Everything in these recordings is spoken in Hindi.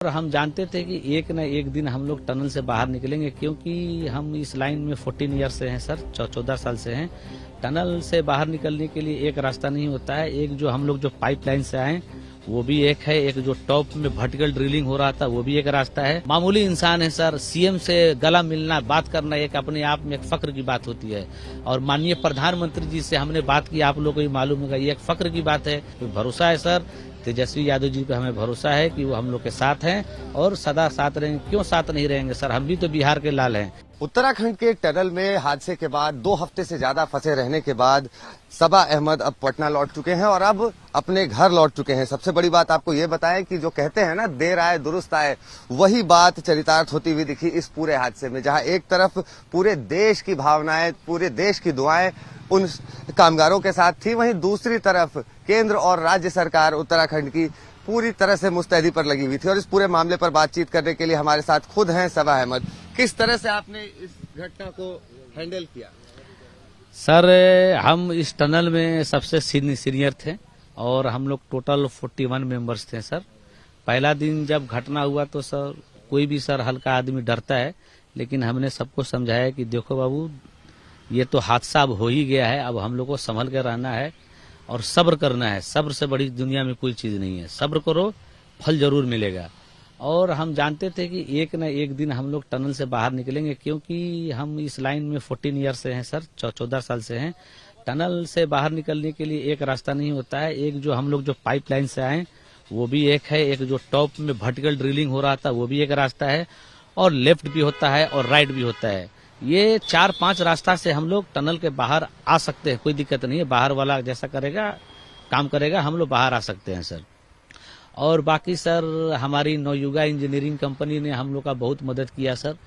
और हम जानते थे कि एक न एक दिन हम लोग टनल से बाहर निकलेंगे, क्योंकि हम इस लाइन में 14 ईयर से हैं सर, 14 साल से हैं। टनल से बाहर निकलने के लिए एक रास्ता नहीं होता है, एक जो हम लोग जो पाइपलाइन से आए वो भी एक है, एक जो टॉप में वर्टिकल ड्रिलिंग हो रहा था वो भी एक रास्ता है। मामूली इंसान है सर, सीएम से गला मिलना, बात करना एक अपने आप में एक फक्र की बात होती है। और माननीय प्रधानमंत्री जी से हमने बात की, आप लोगों को भी मालूम होगा, ये एक फक्र की बात है। भरोसा है सर, तेजस्वी यादव जी पे हमें भरोसा है कि वो हम लोग के साथ हैं और सदा साथ रहेंगे। क्यों साथ नहीं रहेंगे सर, हम भी तो बिहार के लाल हैं। उत्तराखंड के टनल में हादसे के बाद 2 हफ्ते से ज्यादा फंसे रहने के बाद सबा अहमद अब पटना लौट चुके हैं और अब अपने घर लौट चुके हैं। सबसे बड़ी बात आपको ये बताएं कि जो कहते हैं ना, देर आए दुरुस्त आए, वही बात चरितार्थ होती हुई दिखी इस पूरे हादसे में, जहां एक तरफ पूरे देश की भावनाएं, पूरे देश की दुआएं उन कामगारों के साथ थी, वहीं दूसरी तरफ केंद्र और राज्य सरकार उत्तराखंड की पूरी तरह से मुस्तैदी पर लगी हुई थी। और इस पूरे मामले पर बातचीत करने के लिए हमारे साथ खुद हैं सबा अहमद। किस तरह से आपने इस घटना को हैंडल किया? सर, हम इस टनल में सबसे सीनियर थे और हम लोग टोटल 41 मेंबर्स थे सर। पहला दिन जब घटना हुआ तो सर कोई भी सर हल्का आदमी डरता है, लेकिन हमने सबको समझाया कि देखो बाबू, ये तो हादसा अब हो ही गया है, अब हम लोग को संभल के रहना है और सब्र करना है। सब्र से बड़ी दुनिया में कोई चीज नहीं है, सब्र करो, फल जरूर मिलेगा। और हम जानते थे कि एक न एक दिन हम लोग टनल से बाहर निकलेंगे, क्योंकि हम इस लाइन में 14 ईयर से हैं सर, 14 साल से हैं। टनल से बाहर निकलने के लिए एक रास्ता नहीं होता है, एक जो हम लोग जो पाइपलाइन से आए वो भी एक है, एक जो टॉप में वर्टिकल ड्रिलिंग हो रहा था वो भी एक रास्ता है, और लेफ्ट भी होता है और राइट भी होता है। ये 4-5 रास्ता से हम लोग टनल के बाहर आ सकते हैं, कोई दिक्कत नहीं है। बाहर वाला जैसा करेगा, काम करेगा, हम लोग बाहर आ सकते हैं सर। और बाकी सर हमारी नवयुगा इंजीनियरिंग कंपनी ने हम लोग का बहुत मदद किया सर।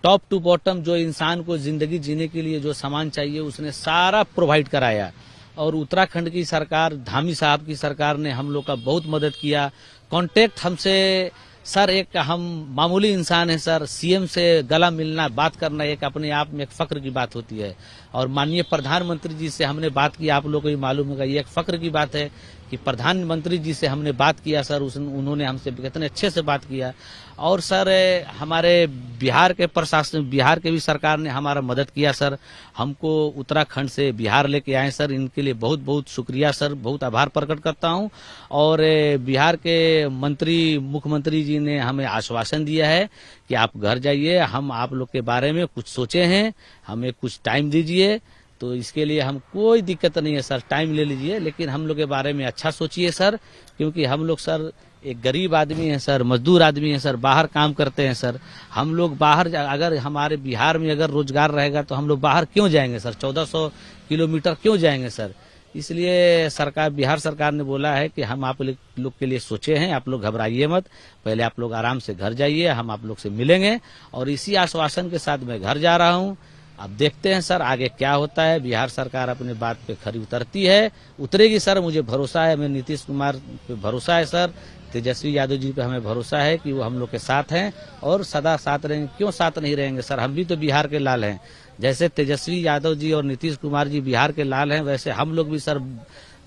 टॉप टू बॉटम जो इंसान को जिंदगी जीने के लिए जो सामान चाहिए उसने सारा प्रोवाइड कराया। और उत्तराखंड की सरकार, धामी साहब की सरकार ने हम लोग का बहुत मदद किया। कांटेक्ट हमसे सर, एक हम मामूली इंसान है सर, सीएम से गला मिलना, बात करना एक अपने आप में एक फक्र की बात होती है। और माननीय प्रधानमंत्री जी से हमने बात की, आप लोगों को भी मालूम होगा, ये एक फक्र की बात है कि प्रधानमंत्री जी से हमने बात किया सर, उन्होंने हमसे कितने अच्छे से बात किया। और सर हमारे बिहार के प्रशासन, बिहार के भी सरकार ने हमारा मदद किया सर, हमको उत्तराखंड से बिहार लेके आए सर, इनके लिए बहुत बहुत शुक्रिया सर, बहुत आभार प्रकट करता हूं। और बिहार के मंत्री, मुख्यमंत्री जी ने हमें आश्वासन दिया है कि आप घर जाइए, हम आप लोग के बारे में कुछ सोचे हैं, हमें कुछ टाइम दीजिए। तो इसके लिए हम कोई दिक्कत नहीं है सर, टाइम ले लीजिए, लेकिन हम लोग के बारे में अच्छा सोचिए सर, क्योंकि हम लोग सर एक गरीब आदमी है सर, मजदूर आदमी है सर, बाहर काम करते हैं सर। हम लोग बाहर, अगर हमारे बिहार में अगर रोजगार रहेगा तो हम लोग बाहर क्यों जाएंगे सर, 1400 किलोमीटर क्यों जाएंगे सर। इसलिए सरकार, बिहार सरकार ने बोला है कि हम आप लोग के लिए सोचे हैं, आप लोग घबराइए मत, पहले आप लोग आराम से घर जाइए, हम आप लोग से मिलेंगे। और इसी आश्वासन के साथ मैं घर जा रहा हूँ। अब देखते हैं सर आगे क्या होता है। बिहार सरकार अपनी बात पे खरी उतरती है, उतरेगी सर, मुझे भरोसा है। मैं नीतीश कुमार पे भरोसा है सर, तेजस्वी यादव जी पे हमें भरोसा है कि वो हम लोग के साथ हैं और सदा साथ रहेंगे। क्यों साथ नहीं रहेंगे सर, हम भी तो बिहार के लाल हैं। जैसे तेजस्वी यादव जी और नीतीश कुमार जी बिहार के लाल हैं, वैसे हम लोग भी सर,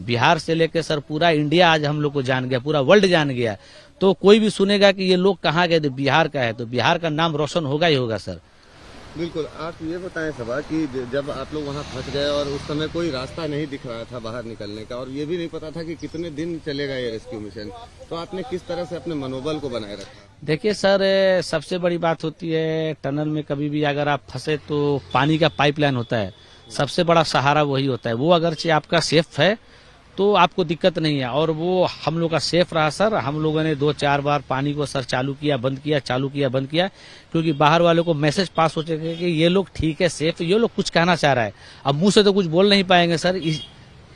बिहार से लेकर सर पूरा इंडिया आज हम लोग को जान गया, पूरा वर्ल्ड जान गया। तो कोई भी सुनेगा कि ये लोग कहाँ गए, तो बिहार का है, तो बिहार का नाम रोशन होगा ही होगा सर। बिल्कुल। आप ये बताएं सबा कि जब आप लोग वहां फंस गए और उस समय कोई रास्ता नहीं दिख रहा था बाहर निकलने का, और ये भी नहीं पता था कि कितने दिन चलेगा ये रेस्क्यू मिशन, तो आपने किस तरह से अपने मनोबल को बनाए रखा? देखिए सर, सबसे बड़ी बात होती है टनल में कभी भी अगर आप फंसे तो पानी का पाइपलाइन होता है, सबसे बड़ा सहारा वही होता है। वो अगरचे आपका सेफ है तो आपको दिक्कत नहीं है, और वो हम लोग का सेफ रहा सर। हम लोगों ने 2-4 बार पानी को सर चालू किया, बंद किया, चालू किया, बंद किया, क्योंकि बाहर वालों को मैसेज पास हो चुके कि ये लोग ठीक है, सेफ, ये लोग कुछ कहना चाह रहा है। अब मुंह से तो कुछ बोल नहीं पाएंगे सर,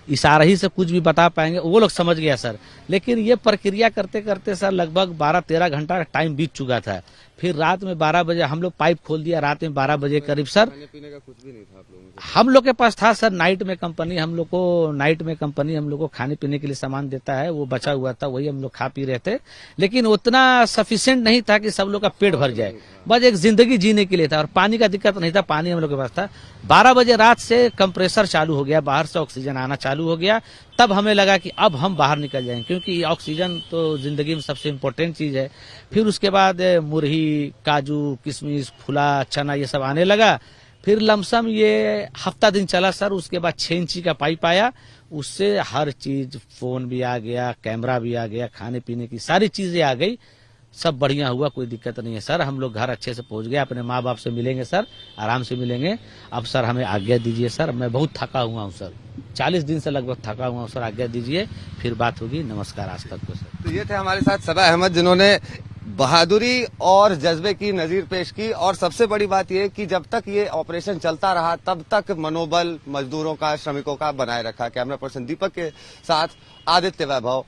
इशारा ही से कुछ भी बता पाएंगे, वो लोग समझ गया सर। लेकिन ये प्रक्रिया करते करते सर लगभग 12-13 घंटा का टाइम बीत चुका था। फिर रात में 12 बजे हम लोग पाइप खोल दिया, रात में 12 बजे करीब सर। खाने पीने का कुछ भी नहीं था आप लोगों को? हम लोग के पास था सर, नाइट में कंपनी हम लोग को खाने पीने के लिए सामान देता है, वो बचा हुआ था, वही हम लोग खा पी रहे थे। लेकिन उतना सफिशिएंट नहीं था कि सब लोग का पेट भर जाए, बस एक जिंदगी जीने के लिए था। और पानी का दिक्कत नहीं था, पानी हम लोग के पास था। 12 बजे रात से कंप्रेसर चालू हो गया, बाहर से ऑक्सीजन आना चालू चालू हो गया, तब हमें लगा कि अब हम बाहर निकल जाएंगे, क्योंकि ऑक्सीजन तो जिंदगी में सबसे इम्पोर्टेंट चीज है। फिर उसके बाद मुरही, काजू, किशमिश, फुला, चना ये सब आने लगा। फिर लमसम ये हफ्ता दिन चला सर। उसके बाद 6 इंची का पाइप आया, उससे हर चीज, फोन भी आ गया, कैमरा भी आ गया, खाने पीने की सारी चीजें आ गई। सब बढ़िया हुआ, कोई दिक्कत नहीं है सर। हम लोग घर अच्छे से पहुंच गए, अपने माँ बाप से मिलेंगे सर, आराम से मिलेंगे। अब सर हमें आज्ञा दीजिए सर, मैं बहुत थका हुआ हूँ सर, 40 दिन से लगभग थका हुआ हूँ सर। आज्ञा दीजिए, फिर बात होगी। नमस्कार आज तक को सर। तो ये थे हमारे साथ सबा अहमद, जिन्होंने बहादुरी और जज्बे की नजीर पेश की। और सबसे बड़ी बात यह कि जब तक ये ऑपरेशन चलता रहा तब तक मनोबल मजदूरों का, श्रमिकों का बनाए रखा। कैमरा पर्सन दीपक के साथ आदित्य वैभव,